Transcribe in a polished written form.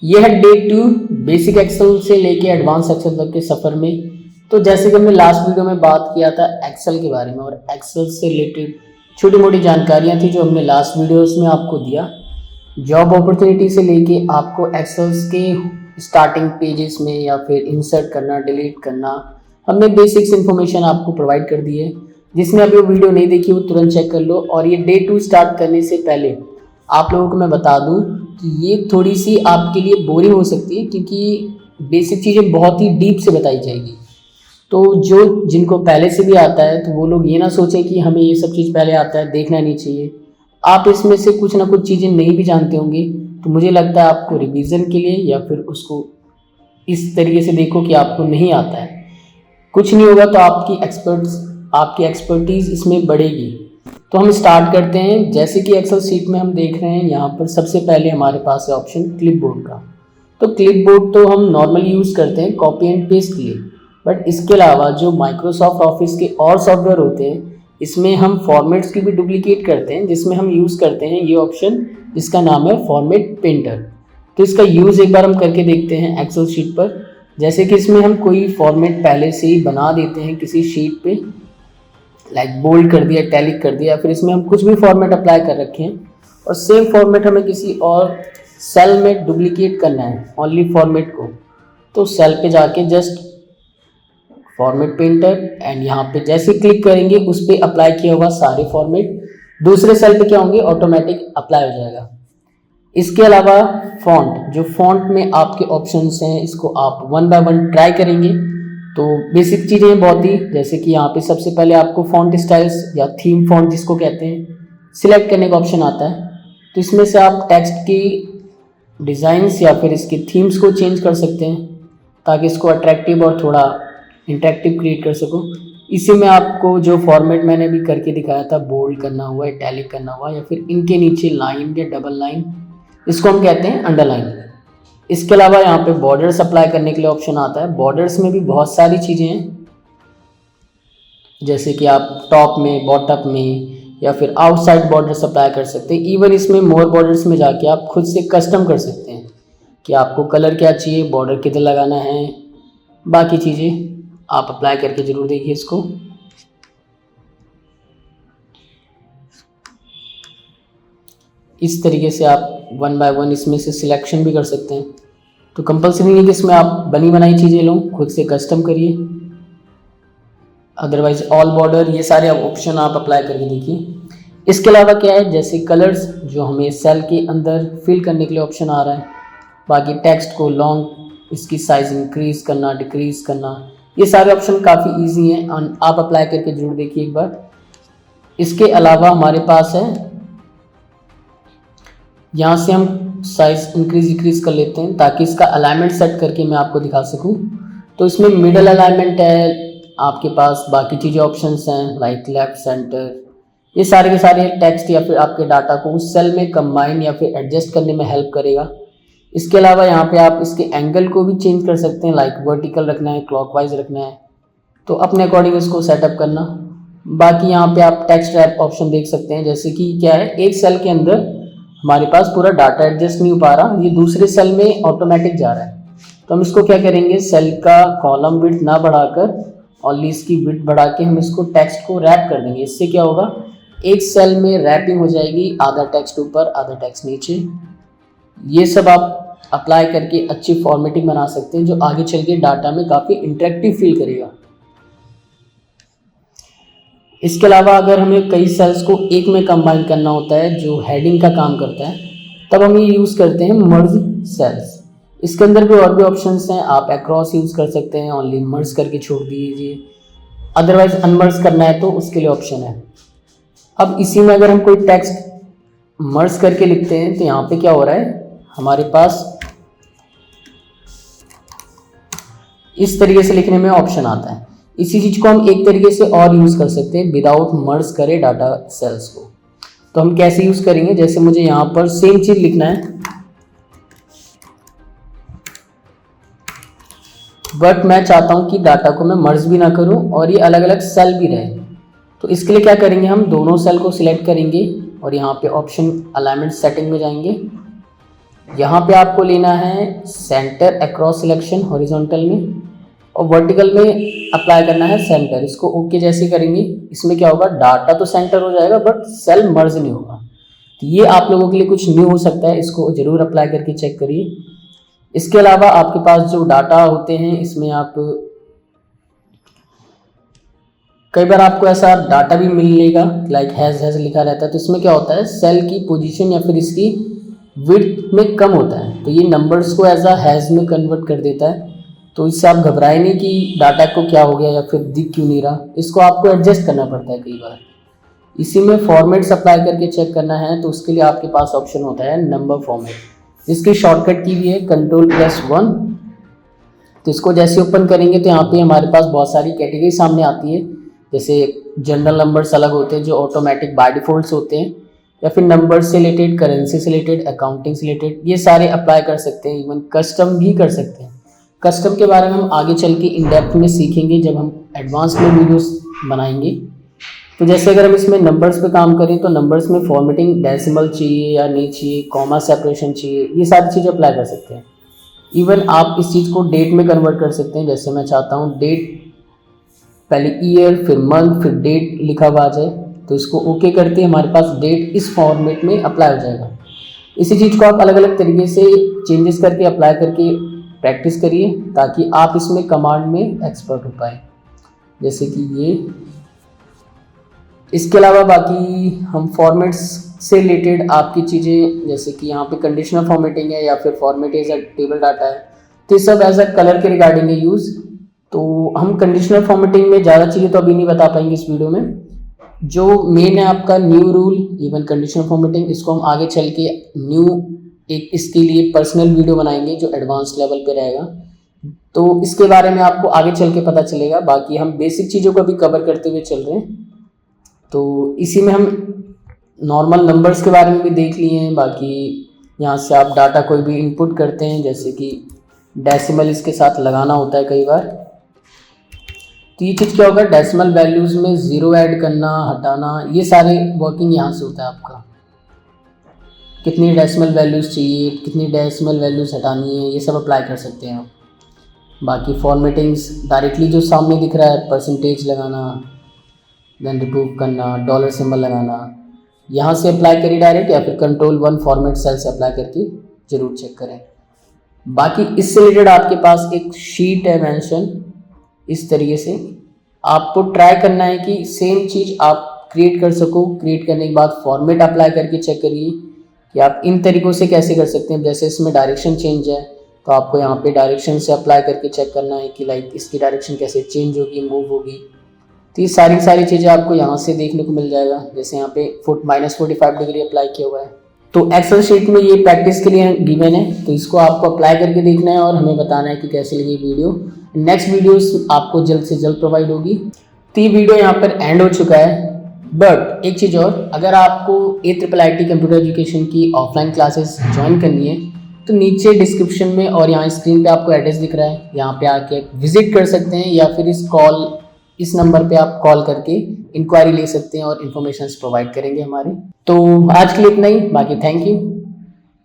ये है day 2 basic Excel से लेके एडवांस एक्सेल तक के सफ़र में। तो जैसे कि हमने लास्ट वीडियो में बात किया था एक्सेल के बारे में और एक्सेल से रिलेटेड छोटी मोटी जानकारियां थी जो हमने लास्ट वीडियोस में आपको दिया। जॉब अपॉर्चुनिटी से लेके आपको एक्सेल्स के स्टार्टिंग पेजेस में या फिर इंसर्ट करना, डिलीट करना, हमने बेसिक्स इन्फॉर्मेशन आपको प्रोवाइड कर दी है। जिसने अभी वो वीडियो नहीं देखी वो तुरंत चेक कर लो। और ये डे 2 स्टार्ट करने से पहले आप लोगों को मैं बता दूं कि ये थोड़ी सी आपके लिए बोरिंग हो सकती है क्योंकि बेसिक चीज़ें बहुत ही डीप से बताई जाएगी। तो जो जिनको पहले से भी आता है तो वो लोग ये ना सोचें कि हमें ये सब चीज़ पहले आता है, देखना नहीं चाहिए। आप इसमें से कुछ ना कुछ चीज़ें नहीं भी जानते होंगे तो मुझे लगता है आपको रिवीजन के लिए या फिर उसको इस तरीके से देखो कि आपको नहीं आता है, कुछ नहीं होगा तो आपकी एक्सपर्टीज़ इसमें बढ़ेगी। तो हम स्टार्ट करते हैं। जैसे कि एक्सेल सीट में हम देख रहे हैं यहाँ पर सबसे पहले हमारे पास है ऑप्शन क्लिपबोर्ड का। तो क्लिपबोर्ड तो हम नॉर्मली यूज़ करते हैं कॉपी एंड पेस्ट के लिए, बट इसके अलावा जो माइक्रोसॉफ्ट ऑफिस के और सॉफ्टवेयर होते हैं इसमें हम फॉर्मेट्स की भी डुप्लीकेट करते हैं, जिसमें हम यूज़ करते हैं ये ऑप्शन जिसका नाम है फॉर्मेट पेंटर। तो इसका यूज़ एक बार हम करके देखते हैं एक्सेल शीट पर। जैसे कि इसमें हम कोई फॉर्मेट पहले से ही बना देते हैं किसी शीट पे, लाइक बोल्ड कर दिया, टैलिक कर दिया, फिर इसमें हम कुछ भी फॉर्मेट अप्लाई कर रखे हैं और सेम फॉर्मेट हमें किसी और सेल में डुप्लीकेट करना है ओनली फॉर्मेट को। तो सेल पे जाके जस्ट फॉर्मेट पेंटर एंड यहाँ पे जैसे क्लिक करेंगे उस पर अप्लाई किया हुआ सारे फॉर्मेट दूसरे सेल पे क्या होंगे, ऑटोमेटिक अप्लाई हो जाएगा। इसके अलावा फॉन्ट, जो फॉन्ट में आपके ऑप्शंस हैं इसको आप वन बाय वन ट्राई करेंगे। तो बेसिक चीज़ें बहुत ही, जैसे कि यहाँ पे सबसे पहले आपको फॉन्ट स्टाइल्स या थीम फॉन्ट जिसको कहते हैं सिलेक्ट करने का ऑप्शन आता है। तो इसमें से आप टेक्स्ट की डिज़ाइंस या फिर इसके थीम्स को चेंज कर सकते हैं ताकि इसको अट्रैक्टिव और थोड़ा इंटरेक्टिव क्रिएट कर सको। इसी में आपको जो फॉर्मेट मैंने भी करके दिखाया था, बोल्ड करना हुआ, इटैलिक करना हुआ या फिर इनके नीचे लाइन या डबल लाइन, इसको हम कहते हैं अंडरलाइन। इसके अलावा यहाँ पे बॉर्डर्स अप्लाई करने के लिए ऑप्शन आता है। बॉर्डर्स में भी बहुत सारी चीज़ें हैं, जैसे कि आप टॉप में, बॉटम में या फिर आउटसाइड बॉर्डर्स अप्लाई कर सकते हैं। इवन इसमें मोर बॉर्डर्स में जाके आप खुद से कस्टम कर सकते हैं कि आपको कलर क्या चाहिए, बॉर्डर किधर लगाना है, बाकी चीज़ें आप अप्लाई करके ज़रूर देखिए इसको। इस तरीके से आप वन बाय वन इसमें से सिलेक्शन भी कर सकते हैं। तो कंपलसरी नहीं है कि इसमें आप बनी बनाई चीज़ें लो, खुद से कस्टम करिए। अदरवाइज ऑल बॉर्डर, ये सारे ऑप्शन आप अप्लाई करके देखिए। इसके अलावा क्या है, जैसे कलर्स जो हमें सेल के अंदर फिल करने के लिए ऑप्शन आ रहा है। बाकी टेक्स्ट को लॉन्ग, इसकी साइज इंक्रीज करना, डिक्रीज करना, ये सारे ऑप्शन काफ़ी ईजी हैं, आप अप्लाई करके जरूर देखिए एक बार। इसके अलावा हमारे पास है, यहाँ से हम साइज इंक्रीज डिक्रीज कर लेते हैं ताकि इसका अलाइनमेंट सेट करके मैं आपको दिखा सकूँ। तो इसमें मिडल अलाइनमेंट है आपके पास, बाकी चीज़ें ऑप्शंस हैं लाइक लेफ्ट, सेंटर, ये सारे के सारे टेक्स्ट या फिर आपके डाटा को उस सेल में कंबाइन या फिर एडजस्ट करने में हेल्प करेगा। इसके अलावा यहाँ पे आप इसके एंगल को भी चेंज कर सकते हैं, लाइक वर्टिकल रखना है, क्लॉकवाइज रखना है, तो अपने अकॉर्डिंग इसको सेटअप करना। बाकी यहाँ पे आप टेक्स्ट रैप ऑप्शन देख सकते हैं, जैसे कि क्या है, एक सेल के अंदर हमारे पास पूरा डाटा एडजस्ट नहीं हो पा रहा, ये दूसरे सेल में ऑटोमेटिक जा रहा है। तो हम इसको क्या करेंगे, सेल का कॉलम विड्थ ना बढ़ाकर ओनली इसकी विड्थ बढ़ा के हम इसको टेक्स्ट को रैप कर देंगे। इससे क्या होगा, एक सेल में रैपिंग हो जाएगी, आधा टेक्स्ट ऊपर आधा टेक्स्ट नीचे। ये सब आप अप्लाई करके अच्छी फॉर्मेटिंग बना सकते हैं जो आगे चल के डाटा में काफ़ी इंटरेक्टिव फील करेगा। इसके अलावा अगर हमें कई सेल्स को एक में कंबाइन करना होता है जो हेडिंग का काम करता है, तब हम ये यूज़ करते हैं मर्ज सेल्स। इसके अंदर भी और भी ऑप्शंस हैं, आप अक्रॉस यूज़ कर सकते हैं, ओनली मर्ज करके छोड़ दीजिए, अदरवाइज अनमर्ज करना है तो उसके लिए ऑप्शन है। अब इसी में अगर हम कोई टेक्स्ट मर्ज करके लिखते हैं तो यहाँ पे क्या हो रहा है, हमारे पास इस तरीके से लिखने में ऑप्शन आता है। इसी चीज़ को हम एक तरीके से और यूज़ कर सकते हैं विदाउट मर्ज करे डाटा सेल्स को। तो हम कैसे यूज़ करेंगे, जैसे मुझे यहाँ पर सेम चीज़ लिखना है बट मैं चाहता हूँ कि डाटा को मैं मर्ज भी ना करूँ और ये अलग अलग सेल भी रहे। तो इसके लिए क्या करेंगे, हम दोनों सेल को सिलेक्ट करेंगे और यहाँ पे ऑप्शन अलाइनमेंट सेटिंग में जाएंगे यहाँ पे आपको लेना है सेंटर अक्रॉस सिलेक्शन हॉरिजॉन्टल में, और वर्टिकल में अप्लाई करना है सेंटर। इसको ओके जैसे करेंगे, इसमें क्या होगा, डाटा तो सेंटर हो जाएगा बट सेल मर्ज नहीं होगा। तो ये आप लोगों के लिए कुछ न्यू हो सकता है, इसको जरूर अप्लाई करके चेक करिए। इसके अलावा आपके पास जो डाटा होते हैं, इसमें आप कई बार आपको ऐसा डाटा भी मिलेगा लाइक हैज़ लिखा रहता है, तो इसमें क्या होता है, सेल की पोजीशन या फिर इसकी विड्थ में कम होता है, तो ये नंबर्स को एज अ हैज़ में कन्वर्ट कर देता है। तो इससे आप घबराए नहीं कि डाटा को क्या हो गया या फिर दिख क्यों नहीं रहा, इसको आपको एडजस्ट करना पड़ता है कई बार। इसी में फॉर्मेट्स अप्लाई करके चेक करना है, तो उसके लिए आपके पास ऑप्शन होता है नंबर फॉर्मेट, जिसकी शॉर्टकट की भी है Ctrl+1। तो इसको जैसे ओपन करेंगे तो यहाँ पे हमारे पास बहुत सारी कैटेगरी सामने आती है, जैसे जनरल नंबर्स अलग होते हैं जो ऑटोमेटिक बाय डिफॉल्ट होते हैं, या फिर नंबर से रिलेटेड, करेंसी से रिलेटेड, अकाउंटिंग से रिलेटेड, ये सारे अप्लाई कर सकते हैं। इवन कस्टम भी कर सकते हैं। कस्टम के बारे में हम आगे चल के इन डेप्थ में सीखेंगे जब हम एडवांस में वीडियोस बनाएंगे। तो जैसे अगर हम इसमें नंबर्स पे काम करें तो नंबर्स में फॉर्मेटिंग डेसिमल चाहिए या नहीं चाहिए, कॉमा सेपरेशन चाहिए, ये सारी चीज़ें अप्लाई कर सकते हैं। इवन आप इस चीज़ को डेट में कन्वर्ट कर सकते हैं, जैसे मैं चाहता हूँ डेट पहले ईयर फिर मंथ फिर डेट लिखा हुआ आ जाए, तो इसको ओके करते हमारे पास डेट इस फॉर्मेट में अप्लाई हो जाएगा। इसी चीज़ को आप अलग अलग तरीके से चेंजेस करके अप्लाई करके प्रैक्टिस करिए, ताकि आप इसमें कमांड में एक्सपर्ट हो पाए, जैसे कि ये। इसके अलावा बाकी हम फॉर्मेट्स से रिलेटेड आपकी चीज़ें, जैसे कि यहाँ पे कंडीशनल फॉर्मेटिंग है या फिर format as a table data है, तो ये सब एज अ कलर के रिगार्डिंग है यूज़। तो हम कंडीशनल फॉर्मेटिंग में ज़्यादा चीज़ें तो अभी नहीं बता पाएंगे इस वीडियो में। जो मेन है आपका new rule, even conditional formatting, इसको हम आगे चल के न्यू एक इसके लिए पर्सनल वीडियो बनाएंगे जो एडवांस लेवल पे रहेगा, तो इसके बारे में आपको आगे चल के पता चलेगा। बाकी हम बेसिक चीज़ों को भी कवर करते हुए चल रहे हैं, तो इसी में हम नॉर्मल नंबर्स के बारे में भी देख लिए हैं। बाकी यहाँ से आप डाटा कोई भी इनपुट करते हैं, जैसे कि डेसिमल इसके साथ लगाना होता है कई बार, तो ये चीज़ क्या होगा, डेसिमल वैल्यूज़ में ज़ीरो ऐड करना, हटाना, ये सारे वर्किंग यहाँ से होता है। आपका कितनी डेसिमल वैल्यूज़ चाहिए, कितनी डेसिमल वैल्यूज़ हटानी है, ये सब अप्लाई कर सकते हैं आप। बाकी फॉर्मेटिंग्स डायरेक्टली जो सामने दिख रहा है, परसेंटेज लगाना, देन रिमूव करना, डॉलर सिंबल लगाना, यहाँ से अप्लाई करिए डायरेक्ट, या फिर Ctrl+1 फॉर्मेट सेल से अप्लाई करके ज़रूर चेक करें। बाकी इससे रिलेटेड आपके पास एक शीट है मेंशन, इस तरीके से आपको ट्राई करना है कि सेम चीज़ आप क्रिएट कर सको। क्रिएट करने के बाद फॉर्मेट अप्लाई करके चेक करिए कि आप इन तरीक़ों से कैसे कर सकते हैं। जैसे इसमें डायरेक्शन चेंज है, तो आपको यहाँ पे डायरेक्शन से अप्लाई करके चेक करना है कि लाइक इसकी डायरेक्शन कैसे चेंज होगी, मूव होगी। तो ये सारी चीज़ें आपको यहाँ से देखने को मिल जाएगा। जैसे यहाँ पे -45 डिग्री अप्लाई किया हुआ है, तो एक्सेल शीट में ये प्रैक्टिस के लिए गिवन है, तो इसको आपको अप्लाई करके देखना है और हमें बताना है कि कैसे लगी वीडियो। नेक्स्ट वीडियोस आपको जल्द से जल्द प्रोवाइड होगी। तो ये वीडियो यहाँ पर एंड हो चुका है, बट एक चीज़ और, अगर आपको AIIT कंप्यूटर एजुकेशन की ऑफलाइन क्लासेस ज्वाइन करनी है तो नीचे डिस्क्रिप्शन में और यहाँ स्क्रीन पे आपको एड्रेस दिख रहा है, यहाँ पे आके विजिट कर सकते हैं, या फिर इस नंबर पे आप कॉल करके इंक्वायरी ले सकते हैं और इन्फॉर्मेशन प्रोवाइड करेंगे हमारे। तो आज के लिए इतना ही, बाकी थैंक यू।